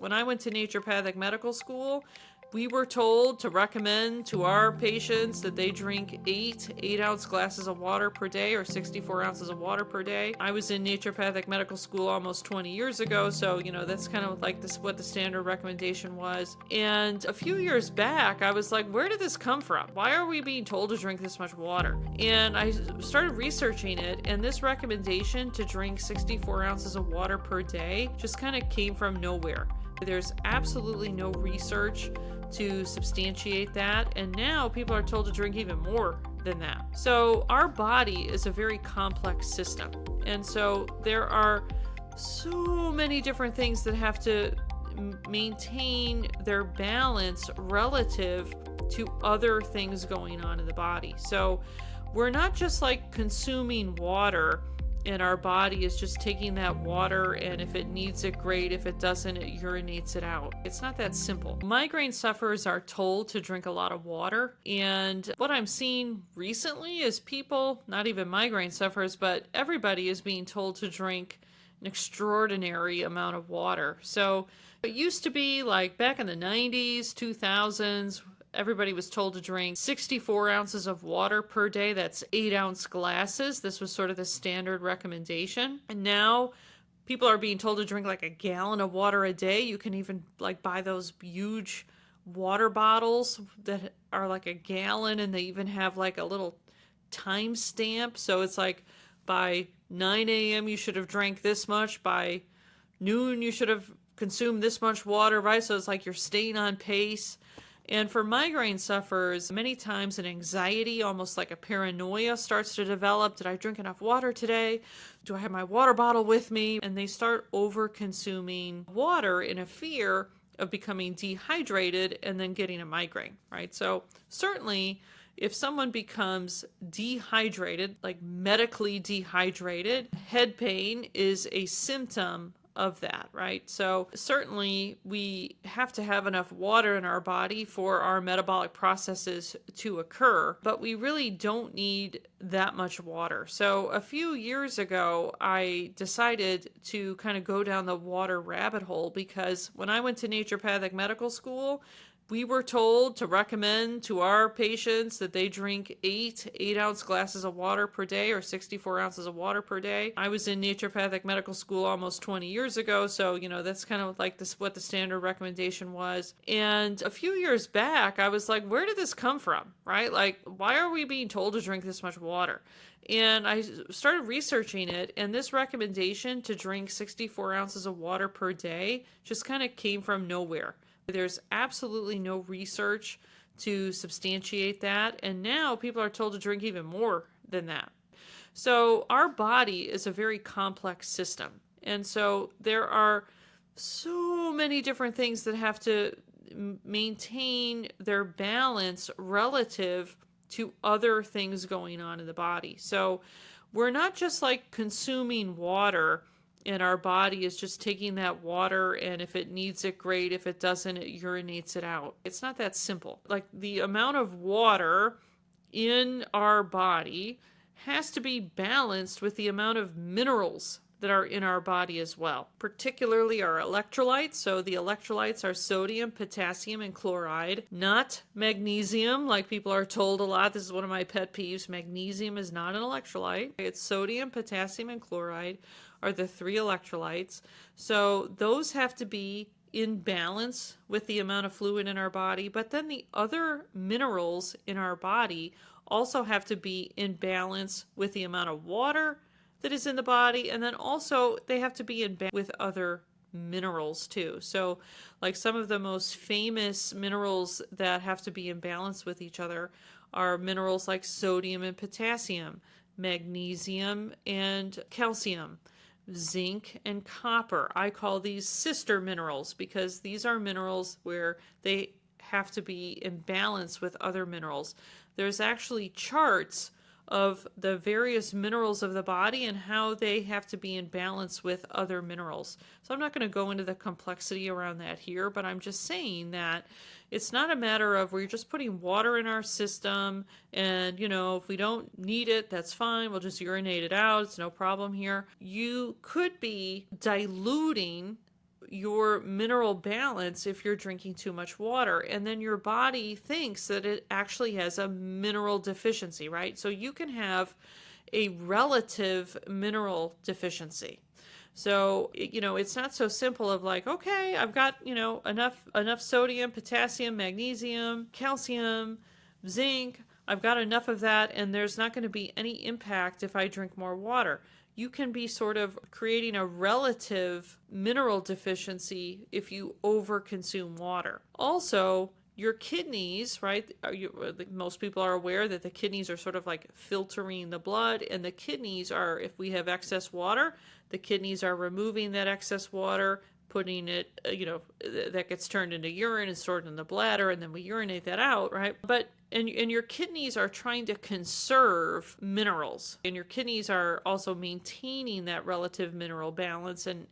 When I went to naturopathic medical school, we were told to recommend to our patients that they drink 8-ounce glasses of water per day, or 64 ounces of water per day. I was in naturopathic medical school almost 20 years ago, so that's kind of like this what the standard recommendation was. And a few years back, I was like, where did this come from? Why are we being told to drink this much water? And I started researching it, and this recommendation to drink 64 ounces of water per day just kind of came from nowhere. There's absolutely no research to substantiate that, and now people are told to drink even more than that. So our body is a very complex system, and so there are so many different things that have to maintain their balance relative to other things going on in the body. So we're not just like consuming water and our body is just taking that water, and if it needs it, great. If it doesn't, it urinates it out. It's not that simple. Migraine sufferers are told to drink a lot of water, and what I'm seeing recently is people, not even migraine sufferers, but everybody is being told to drink an extraordinary amount of water. So it used to be like back in the 90s, 2000s, everybody was told to drink 64 ounces of water per day. That's 8-ounce glasses. This was sort of the standard recommendation. And now people are being told to drink like a gallon of water a day. You can even like buy those huge water bottles that are like a gallon, and they even have like a little time stamp. So it's like by 9 a.m. you should have drank this much. By noon you should have consumed this much water, right? So it's like you're staying on pace. And for migraine sufferers, many times an anxiety, almost like a paranoia, starts to develop. Did I drink enough water today? Do I have my water bottle with me? And they start over-consuming water in a fear of becoming dehydrated and then getting a migraine, right? So certainly, if someone becomes dehydrated, like medically dehydrated, head pain is a symptom of that, right? So certainly we have to have enough water in our body for our metabolic processes to occur, but we really don't need that much water. So a few years ago, I decided to kind of go down the water rabbit hole, because when I went to naturopathic medical school, we were told to recommend to our patients that they drink 8-ounce glasses of water per day, or 64 ounces of water per day. I was in naturopathic medical school almost 20 years ago, so that's kind of like this what the standard recommendation was. And a few years back, I was like, where did this come from, right? Like, why are we being told to drink this much water? And I started researching it, and this recommendation to drink 64 ounces of water per day just kind of came from nowhere. There's absolutely no research to substantiate that, and now people are told to drink even more than that. So our body is a very complex system, and so there are so many different things that have to maintain their balance relative to other things going on in the body. So we're not just like consuming water, and our body is just taking that water, and if it needs it, great. If it doesn't, it urinates it out. It's not that simple. Like, the amount of water in our body has to be balanced with the amount of minerals that are in our body as well, particularly our electrolytes. So the electrolytes are sodium, potassium, and chloride, not magnesium, like people are told a lot. This is one of my pet peeves. Magnesium is not an electrolyte. It's sodium, potassium, and chloride are the 3 electrolytes. So those have to be in balance with the amount of fluid in our body, but then the other minerals in our body also have to be in balance with the amount of water that is in the body, and then also they have to be in balance with other minerals too. So like some of the most famous minerals that have to be in balance with each other are minerals like sodium and potassium, magnesium and calcium, zinc and copper. I call these sister minerals because these are minerals where they have to be in balance with other minerals. There's actually charts of the various minerals of the body and how they have to be in balance with other minerals. So I'm not going to go into the complexity around that here, but I'm just saying that it's not a matter of we're just putting water in our system and, if we don't need it, that's fine. We'll just urinate it out. It's no problem here. You could be diluting your mineral balance if you're drinking too much water. And then your body thinks that it actually has a mineral deficiency, right? So you can have a relative mineral deficiency. So, it's not so simple of like, okay, I've got, enough sodium, potassium, magnesium, calcium, zinc. I've got enough of that, and there's not going to be any impact if I drink more water. You can be sort of creating a relative mineral deficiency if you overconsume water. Also, your kidneys, right? Most people are aware that the kidneys are sort of like filtering the blood, and the kidneys are, if we have excess water, the kidneys are removing that excess water, putting it, that gets turned into urine and stored in the bladder, and then we urinate that out, right? And your kidneys are trying to conserve minerals, and your kidneys are also maintaining that relative mineral balance and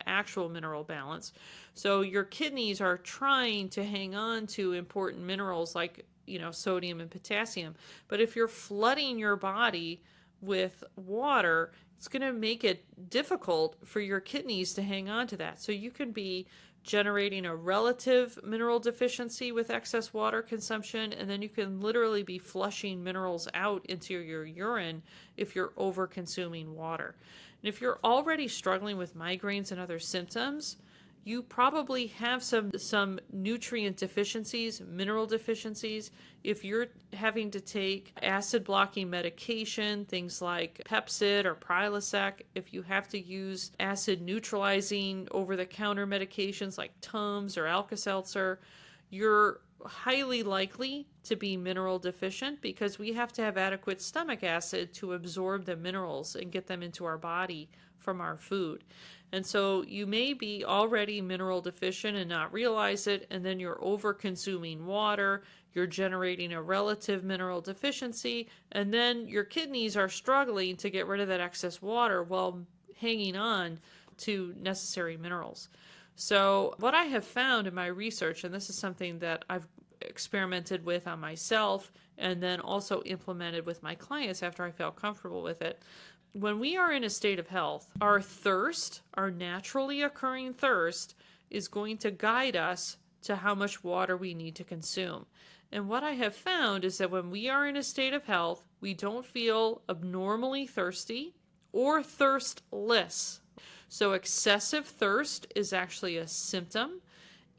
actual mineral balance. So your kidneys are trying to hang on to important minerals like sodium and potassium. But if you're flooding your body with water, it's going to make it difficult for your kidneys to hang on to that. So you can be generating a relative mineral deficiency with excess water consumption, and then you can literally be flushing minerals out into your urine if you're over consuming water. And if you're already struggling with migraines and other symptoms, you probably have some nutrient deficiencies, mineral deficiencies. If you're having to take acid blocking medication, things like Pepcid or Prilosec, if you have to use acid neutralizing over-the-counter medications like Tums or Alka-Seltzer, you're highly likely to be mineral deficient because we have to have adequate stomach acid to absorb the minerals and get them into our body from our food. And so you may be already mineral deficient and not realize it, and then you're over consuming water, you're generating a relative mineral deficiency, and then your kidneys are struggling to get rid of that excess water while hanging on to necessary minerals. So what I have found in my research, and this is something that I've experimented with on myself and then also implemented with my clients after I felt comfortable with it, when we are in a state of health, our thirst, our naturally occurring thirst, is going to guide us to how much water we need to consume. And what I have found is that when we are in a state of health, we don't feel abnormally thirsty or thirstless. So excessive thirst is actually a symptom,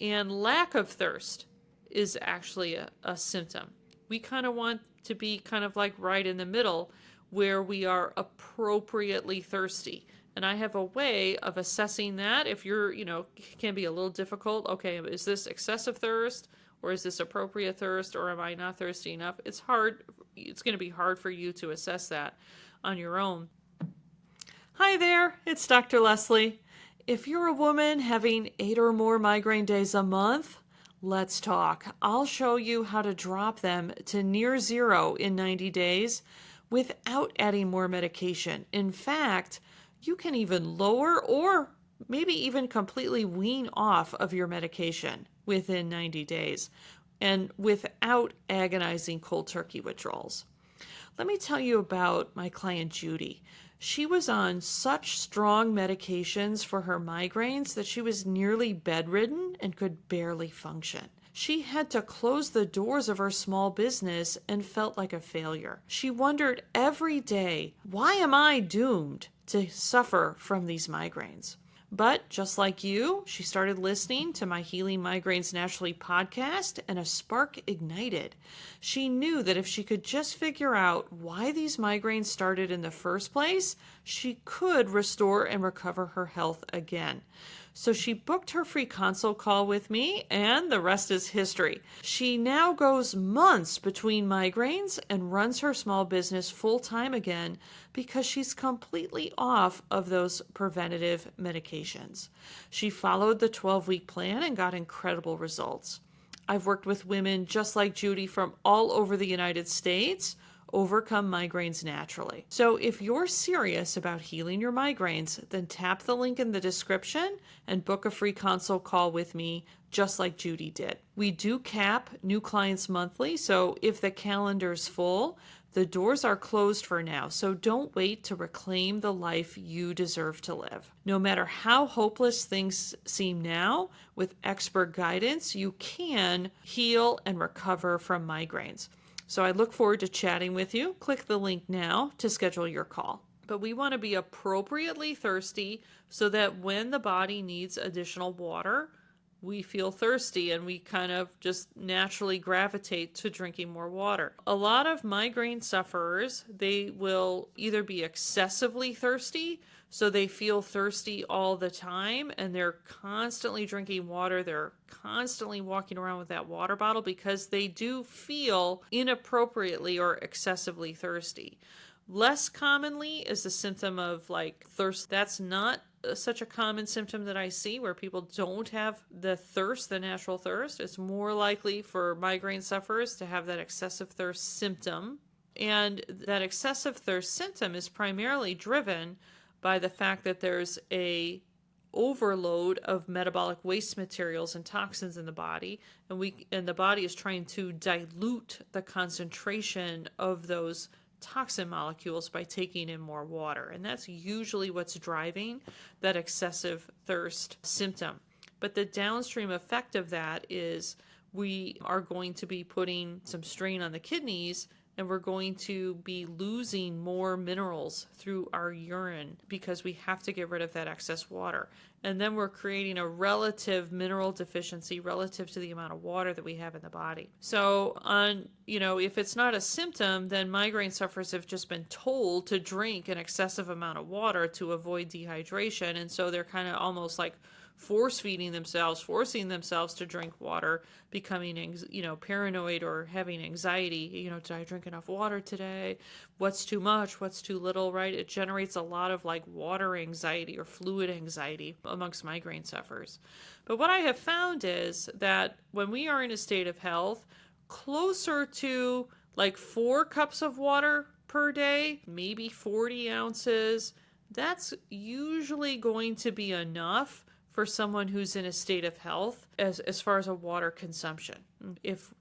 and lack of thirst is actually a symptom. We kind of want to be kind of like right in the middle, where we are appropriately thirsty. And I have a way of assessing that. If you're, can be a little difficult. Okay, is this excessive thirst, or is this appropriate thirst, or am I not thirsty enough? It's hard. It's going to be hard for you to assess that on your own. Hi there, it's Dr. Leslie. If you're a woman having 8 or more migraine days a month, let's talk. I'll show you how to drop them to near zero in 90 days without adding more medication. In fact, you can even lower or maybe even completely wean off of your medication within 90 days and without agonizing cold turkey withdrawals. Let me tell you about my client Judy. She was on such strong medications for her migraines that she was nearly bedridden and could barely function. She had to close the doors of her small business and felt like a failure. She wondered every day, why am I doomed to suffer from these migraines? But just like you, she started listening to my Healing Migraines Naturally podcast, and a spark ignited. She knew that if she could just figure out why these migraines started in the first place, she could restore and recover her health again. So she booked her free consult call with me, and the rest is history. She now goes months between migraines and runs her small business full-time again because she's completely off of those preventative medications. She followed the 12-week plan and got incredible results. I've worked with women just like Judy from all over the United States overcome migraines naturally. So if you're serious about healing your migraines, then tap the link in the description and book a free consult call with me, just like Judy did. We do cap new clients monthly, so if the calendar's full, the doors are closed for now, so don't wait to reclaim the life you deserve to live. No matter how hopeless things seem now, with expert guidance, you can heal and recover from migraines. So I look forward to chatting with you. Click the link now to schedule your call. But we want to be appropriately thirsty so that when the body needs additional water, we feel thirsty and we kind of just naturally gravitate to drinking more water. A lot of migraine sufferers, they will either be excessively thirsty, so they feel thirsty all the time and they're constantly drinking water. They're constantly walking around with that water bottle because they do feel inappropriately or excessively thirsty. Less commonly is the symptom of like thirst. That's not such a common symptom that I see where people don't have the thirst, the natural thirst. It's more likely for migraine sufferers to have that excessive thirst symptom. And that excessive thirst symptom is primarily driven by the fact that there's a overload of metabolic waste materials and toxins in the body, and the body is trying to dilute the concentration of those toxin molecules by taking in more water. And that's usually what's driving that excessive thirst symptom. But the downstream effect of that is we are going to be putting some strain on the kidneys, and we're going to be losing more minerals through our urine because we have to get rid of that excess water. And then we're creating a relative mineral deficiency relative to the amount of water that we have in the body. So if it's not a symptom, then migraine sufferers have just been told to drink an excessive amount of water to avoid dehydration. And so they're kind of almost like forcing themselves to drink water, becoming, paranoid or having anxiety. Did I drink enough water today? What's too much? What's too little, right? It generates a lot of like water anxiety or fluid anxiety amongst migraine sufferers. But what I have found is that when we are in a state of health, closer to like 4 cups of water per day, maybe 40 ounces, that's usually going to be enough for someone who's in a state of health as far as a water consumption. If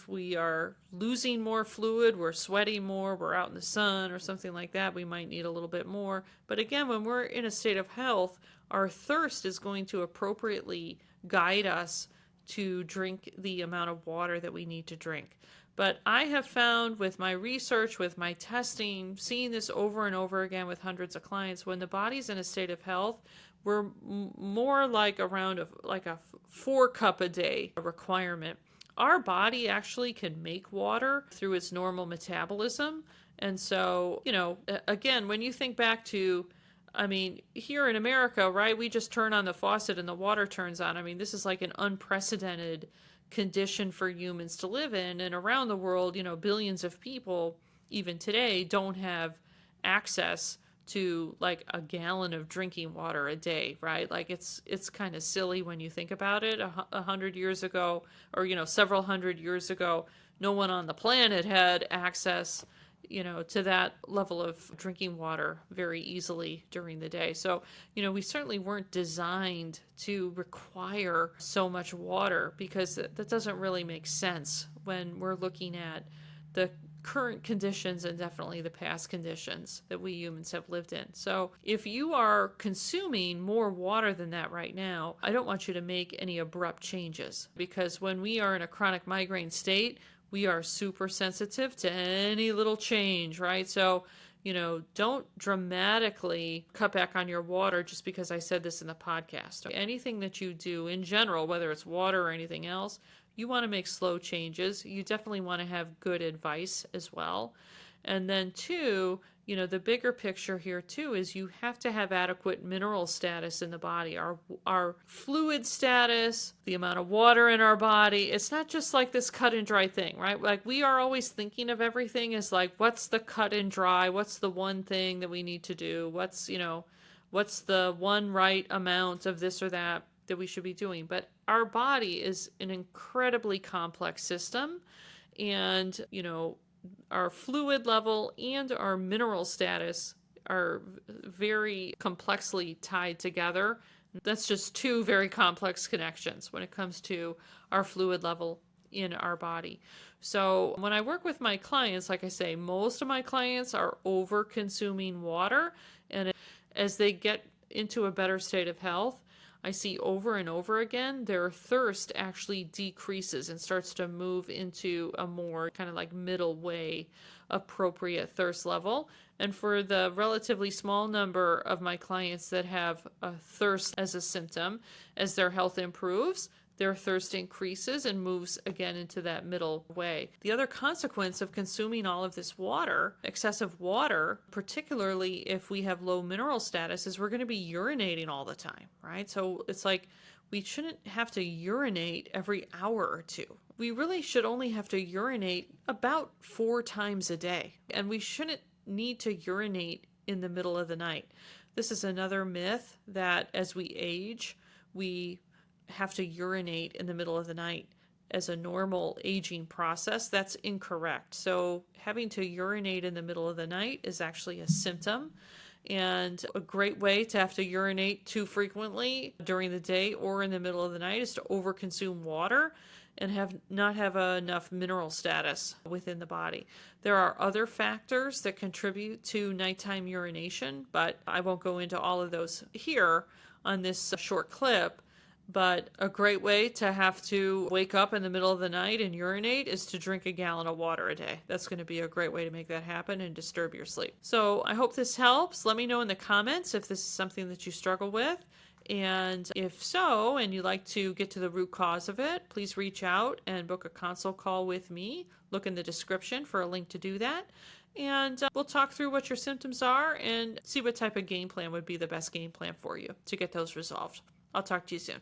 we are losing more fluid, we're sweating more, we're out in the sun or something like that, we might need a little bit more. But again, when we're in a state of health, our thirst is going to appropriately guide us to drink the amount of water that we need to drink. But I have found with my research, with my testing, seeing this over and over again with hundreds of clients, when the body's in a state of health, we're more like around a 4 cup a day requirement. Our body actually can make water through its normal metabolism. And so, again, when you think back to, here in America, right, we just turn on the faucet and the water turns on. This is like an unprecedented condition for humans to live in. And around the world, billions of people, even today, don't have access to like a gallon of drinking water a day, right? Like it's kind of silly when you think about it. 100 years ago, or several hundred years ago, no one on the planet had access to that level of drinking water very easily during the day. So we certainly weren't designed to require so much water, because that doesn't really make sense when we're looking at the current conditions and definitely the past conditions that we humans have lived in. So if you are consuming more water than that right now, I don't want you to make any abrupt changes, because when we are in a chronic migraine state, we are super sensitive to any little change, right? So, don't dramatically cut back on your water just because I said this in the podcast. Anything that you do in general, whether it's water or anything else, you want to make slow changes. You definitely want to have good advice as well. And then 2, the bigger picture here too is you have to have adequate mineral status in the body. Our fluid status, the amount of water in our body, it's not just like this cut and dry thing, right? Like we are always thinking of everything as like, what's the cut and dry? What's the one thing that we need to do? What's the one right amount of this or that we should be doing? But our body is an incredibly complex system, and our fluid level and our mineral status are very complexly tied together. That's just 2 very complex connections when it comes to our fluid level in our body. So when I work with my clients, like I say, most of my clients are over consuming water, and as they get into a better state of health, I see over and over again their thirst actually decreases and starts to move into a more kind of like middle way appropriate thirst level. And for the relatively small number of my clients that have a thirst as a symptom, as their health improves, their thirst increases and moves again into that middle way. The other consequence of consuming all of this water, excessive water, particularly if we have low mineral status, is we're going to be urinating all the time, right? So it's like we shouldn't have to urinate every hour or two. We really should only have to urinate about 4 times a day, and we shouldn't need to urinate in the middle of the night. This is another myth that as we age, we have to urinate in the middle of the night as a normal aging process. That's incorrect. So having to urinate in the middle of the night is actually a symptom, and a great way to have to urinate too frequently during the day or in the middle of the night is to overconsume water and not have enough mineral status within the body. There are other factors that contribute to nighttime urination, but I won't go into all of those here on this short clip. But a great way to have to wake up in the middle of the night and urinate is to drink a gallon of water a day. That's going to be a great way to make that happen and disturb your sleep. So I hope this helps. Let me know in the comments if this is something that you struggle with. And if so, and you'd like to get to the root cause of it, please reach out and book a consult call with me. Look in the description for a link to do that. And we'll talk through what your symptoms are and see what type of game plan would be the best game plan for you to get those resolved. I'll talk to you soon.